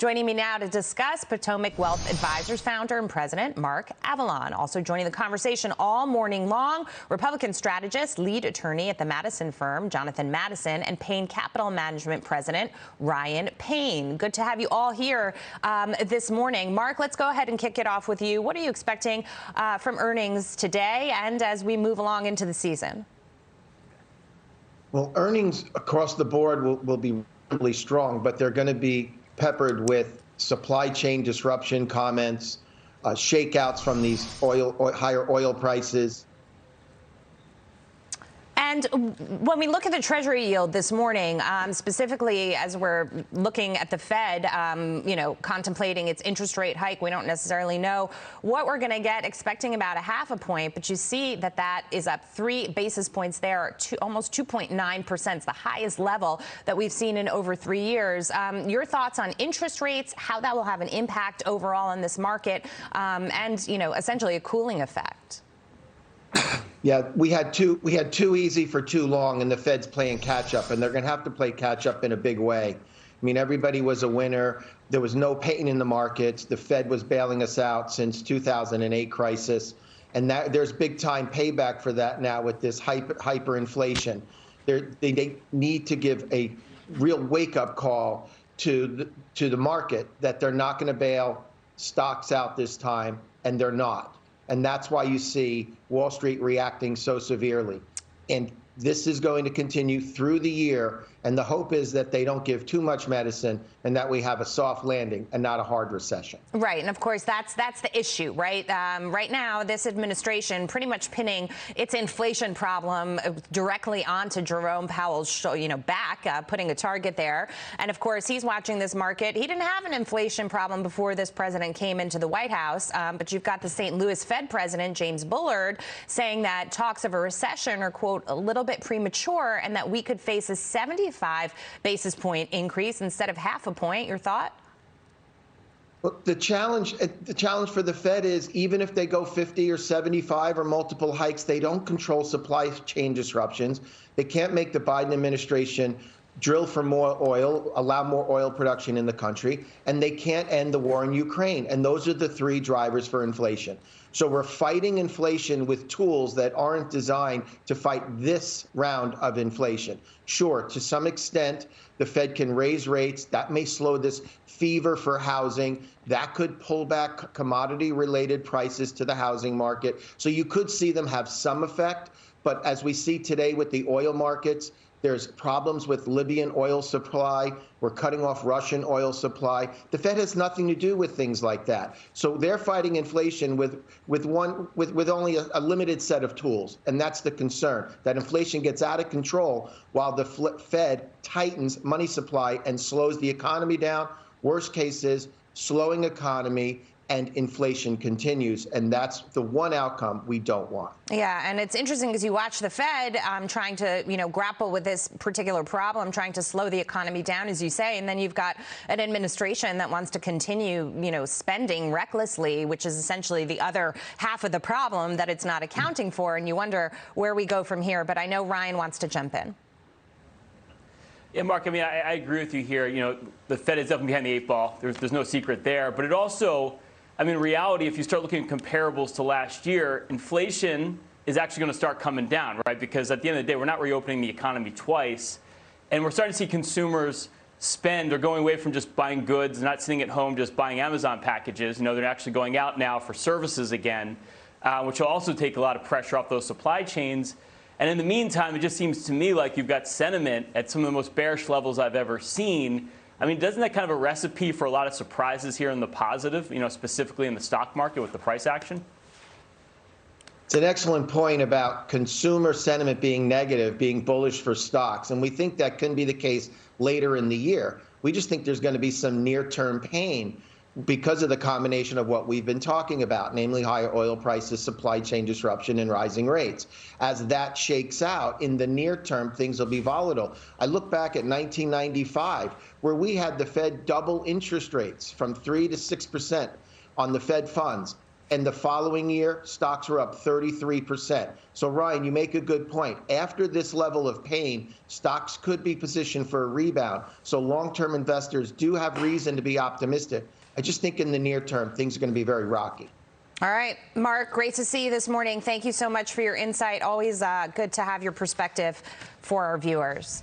Joining me now to discuss, Potomac Wealth Advisors founder and president Mark Avallone. Also joining the conversation all morning long, Republican strategist, lead attorney at the Madison firm, Jonathan Madison, and Payne Capital Management president Ryan Payne. Good to have you all here this morning. Mark, let's go ahead and kick it off with you. What are you expecting from earnings today and as we move along into the season? Well, earnings across the board will be really strong, but they're going to be peppered with supply chain disruption comments, shakeouts from these higher oil prices. And when we look at the Treasury yield this morning, specifically as we're looking at the Fed, contemplating its interest rate hike, we don't necessarily know what we're going to get, expecting about 0.5 point. But you see that that is up 3 basis points there, to almost 2.9%, the highest level that we've seen in over 3 years. Your thoughts on interest rates, how that will have an impact overall on this market, and, essentially a cooling effect? Yeah, we had too easy for too long, and the Fed's playing catch up, and they're going to have to play catch up in a big way. I mean, everybody was a winner. There was no pain in the markets. The Fed was bailing us out since 2008 crisis, and there's big time payback for that now with this hyperinflation. They need to give a real wake up call to the market that they're not going to bail stocks out this time, and they're not. And that's why you see Wall Street reacting so severely. And this is going to continue through the year. And the hope is that they don't give too much medicine and that we have a soft landing and not a hard recession. Right. And of course, that's the issue, right? Right now, this administration pretty much pinning its inflation problem directly onto Jerome Powell's back, putting a target there. And of course, he's watching this market. He didn't have an inflation problem before this president came into the White House. But you've got the St. Louis Fed president, James Bullard, saying that talks of a recession are, quote, a little bit premature and that we could face a 75 basis point increase instead of 0.5 point. Your thought? Well, the challenge for the Fed is even if they go 50 or 75 or multiple hikes, they don't control supply chain disruptions. They can't make the Biden administration drill for more oil, allow more oil production in the country, and they can't end the war in Ukraine. And those are the 3 drivers for inflation. So we're fighting inflation with tools that aren't designed to fight this round of inflation. Sure, to some extent, the Fed can raise rates. That may slow this fever for housing. That could pull back commodity-related prices to the housing market. So you could see them have some effect. But as we see today with the oil markets, there's problems with Libyan oil supply. We're cutting off Russian oil supply. The Fed has nothing to do with things like that. So they're fighting inflation with only a limited set of tools. And that's the concern, that inflation gets out of control while the Fed tightens money supply and slows the economy down. Worst case is slowing economy and inflation continues. And that's the one outcome we don't want. Yeah, and it's interesting because you watch the Fed trying to, grapple with this particular problem, trying to slow the economy down, as you say, and then you've got an administration that wants to continue, spending recklessly, which is essentially the other half of the problem that it's not accounting for. And you wonder where we go from here. But I know Ryan wants to jump in. Yeah, Mark, I agree with you here. The Fed is definitely behind the 8 ball. There's no secret there. But it also, in reality, if you start looking at comparables to last year, inflation is actually going to start coming down, right? Because at the end of the day, we're not reopening the economy twice. And we're starting to see consumers spend or going away from just buying goods, not sitting at home just buying Amazon packages. They're actually going out now for services again, which will also take a lot of pressure off those supply chains. And in the meantime, it just seems to me like you've got sentiment at some of the most bearish levels I've ever seen. Doesn't that kind of a recipe for a lot of surprises here in the positive, specifically in the stock market with the price action? It's an excellent point about consumer sentiment being negative, being bullish for stocks. And we think that can be the case later in the year. We just think there's going to be some near-term pain because of the combination of what we've been talking about, namely higher oil prices, supply chain disruption, and rising rates. As that shakes out, in the near term, things will be volatile. I look back at 1995, where we had the Fed double interest rates from 3 to 6% on the Fed funds. And the following year, stocks were up 33%. So, Ryan, you make a good point. After this level of pain, stocks could be positioned for a rebound. So long-term investors do have reason to be optimistic. I just think in the near term, things are going to be very rocky. All right, Mark, great to see you this morning. Thank you so much for your insight. Always good to have your perspective for our viewers.